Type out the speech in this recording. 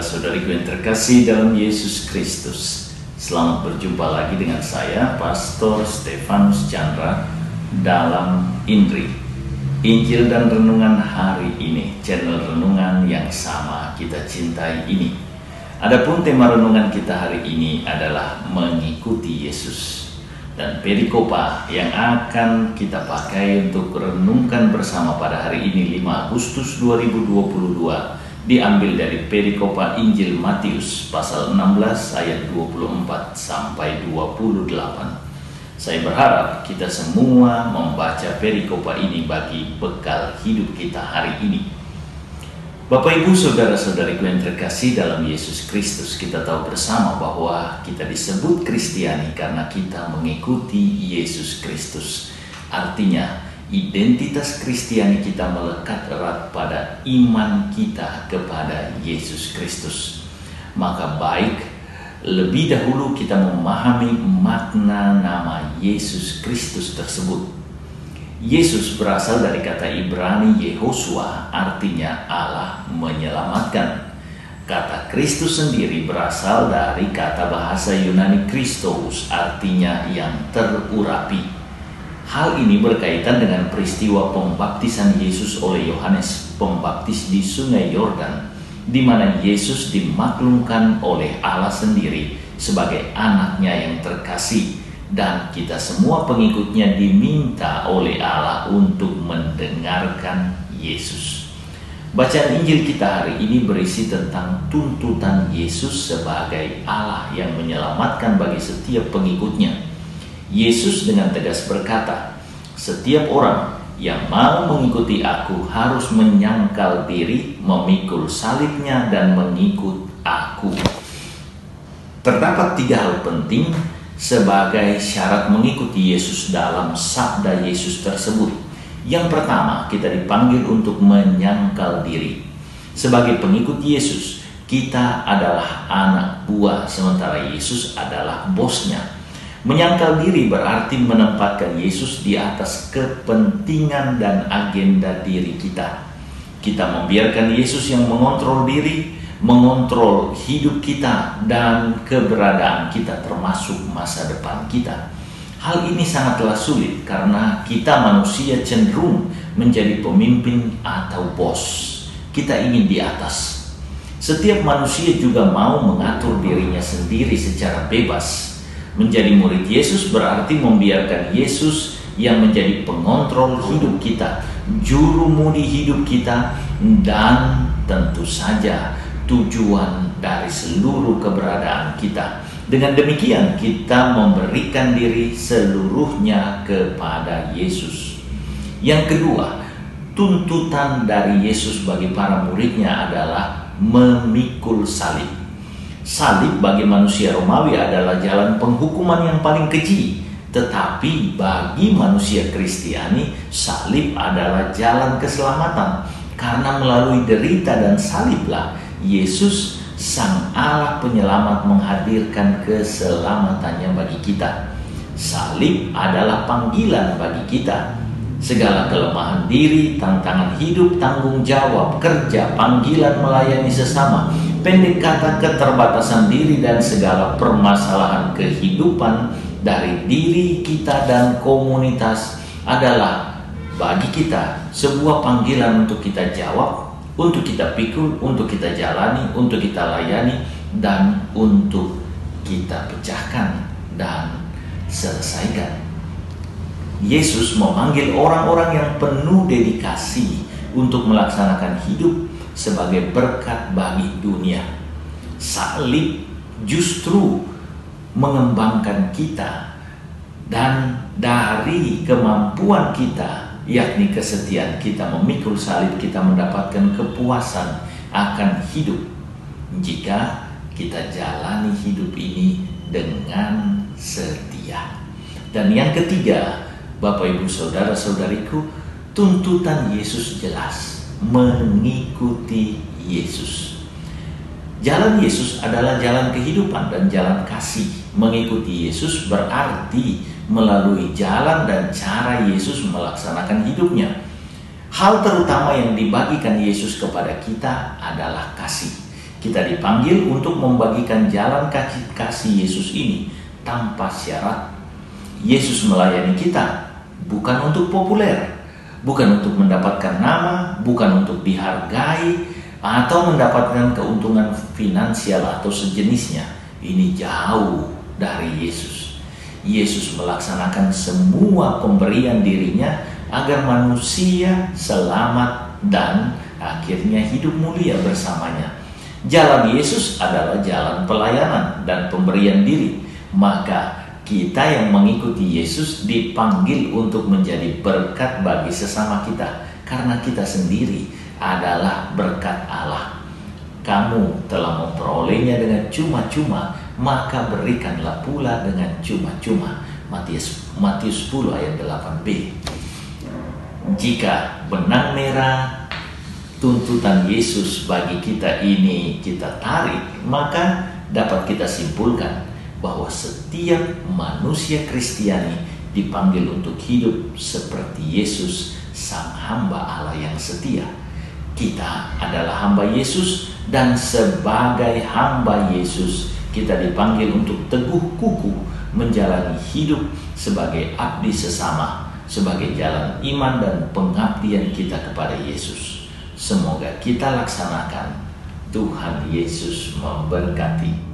saudara-saudariku yang terkasih dalam Yesus Kristus. Selamat berjumpa lagi dengan saya, Pastor Stefanus Chandra, dalam INRI, Injil dan Renungan hari ini, channel renungan yang sama kita cintai ini. Adapun tema renungan kita hari ini adalah mengikuti Yesus. Dan perikopa yang akan kita pakai untuk renungkan bersama pada hari ini 5 Agustus 2022 diambil dari perikopa Injil Matius pasal 16 ayat 24 sampai 28. Saya berharap kita semua membaca perikopa ini bagi bekal hidup kita hari ini. Bapak Ibu saudara-saudariku yang terkasih dalam Yesus Kristus, kita tahu bersama bahwa kita disebut Kristiani karena kita mengikuti Yesus Kristus. Artinya identitas Kristiani kita melekat erat pada iman kita kepada Yesus Kristus. Maka baik lebih dahulu kita memahami makna nama Yesus Kristus tersebut. Yesus berasal dari kata Ibrani Yehosua, artinya Allah menyelamatkan. Kata Kristus sendiri berasal dari kata bahasa Yunani Christos, artinya yang terurapi. Hal ini berkaitan dengan peristiwa pembaptisan Yesus oleh Yohanes Pembaptis di Sungai Yordan, di mana Yesus dimaklumkan oleh Allah sendiri sebagai anaknya yang terkasih. Dan kita semua pengikutnya diminta oleh Allah untuk mendengarkan Yesus. Bacaan Injil kita hari ini berisi tentang tuntutan Yesus sebagai Allah yang menyelamatkan bagi setiap pengikutnya. Yesus dengan tegas berkata, "Setiap orang yang mau mengikuti aku harus menyangkal diri, memikul salibnya, dan mengikut aku." Terdapat 3 hal penting sebagai syarat mengikuti Yesus dalam sabda Yesus tersebut. Yang pertama, kita dipanggil untuk menyangkal diri. Sebagai pengikut Yesus, kita adalah anak buah, sementara Yesus adalah bosnya. Menyangkal diri berarti menempatkan Yesus di atas kepentingan dan agenda diri kita. Kita membiarkan Yesus yang mengontrol diri, mengontrol hidup kita dan keberadaan kita, termasuk masa depan kita. Hal ini sangatlah sulit karena kita manusia cenderung menjadi pemimpin atau bos. Kita ingin di atas. Setiap manusia juga mau mengatur dirinya sendiri secara bebas. Menjadi murid Yesus berarti membiarkan Yesus yang menjadi pengontrol hidup kita, jurumudi hidup kita, dan tentu saja tujuan dari seluruh keberadaan kita. Dengan demikian kita memberikan diri seluruhnya kepada Yesus. Yang kedua, tuntutan dari Yesus bagi para muridnya adalah memikul salib. Salib bagi manusia Romawi adalah jalan penghukuman yang paling keji. Tetapi bagi manusia Kristiani, salib adalah jalan keselamatan. Karena melalui derita dan saliblah Yesus Sang Allah Penyelamat menghadirkan keselamatannya bagi kita. Salib adalah panggilan bagi kita. Segala kelemahan diri, tantangan hidup, tanggung jawab, kerja, panggilan melayani sesama, pendek kata keterbatasan diri, dan segala permasalahan kehidupan dari diri kita dan komunitas adalah bagi kita sebuah panggilan untuk kita jawab, untuk kita pikul, untuk kita jalani, untuk kita layani, dan untuk kita pecahkan dan selesaikan. Yesus memanggil orang-orang yang penuh dedikasi untuk melaksanakan hidup sebagai berkat bagi dunia. Salib justru mengembangkan kita, dan dari kemampuan kita, yakni kesetiaan kita memikul salib, kita mendapatkan kepuasan akan hidup jika kita jalani hidup ini dengan setia. Dan yang ketiga, Bapak Ibu saudara-saudariku, tuntutan Yesus jelas, mengikuti Yesus. Jalan Yesus adalah jalan kehidupan dan jalan kasih. Mengikuti Yesus berarti melalui jalan dan cara Yesus melaksanakan hidupnya. Hal terutama yang dibagikan Yesus kepada kita adalah kasih. Kita dipanggil untuk membagikan jalan kasih Yesus ini tanpa syarat. Yesus melayani kita bukan untuk populer, bukan untuk mendapatkan nama, bukan untuk dihargai, atau mendapatkan keuntungan finansial atau sejenisnya. Ini jauh dari Yesus. Yesus melaksanakan semua pemberian dirinya agar manusia selamat dan akhirnya hidup mulia bersamanya. Jalan Yesus adalah jalan pelayanan dan pemberian diri. Maka kita yang mengikuti Yesus dipanggil untuk menjadi berkat bagi sesama kita, karena kita sendiri adalah berkat Allah. Kamu telah memperolehnya dengan cuma-cuma, maka berikanlah pula dengan cuma-cuma. Matius 10 ayat 8b. Jika benang merah tuntutan Yesus bagi kita ini kita tarik, maka dapat kita simpulkan bahwa setiap manusia Kristiani dipanggil untuk hidup seperti Yesus, sang hamba Allah yang setia. Kita adalah hamba Yesus, dan sebagai hamba Yesus kita dipanggil untuk teguh kukuh menjalani hidup sebagai abdi sesama, sebagai jalan iman dan pengabdian kita kepada Yesus. Semoga kita laksanakan. Tuhan Yesus memberkati.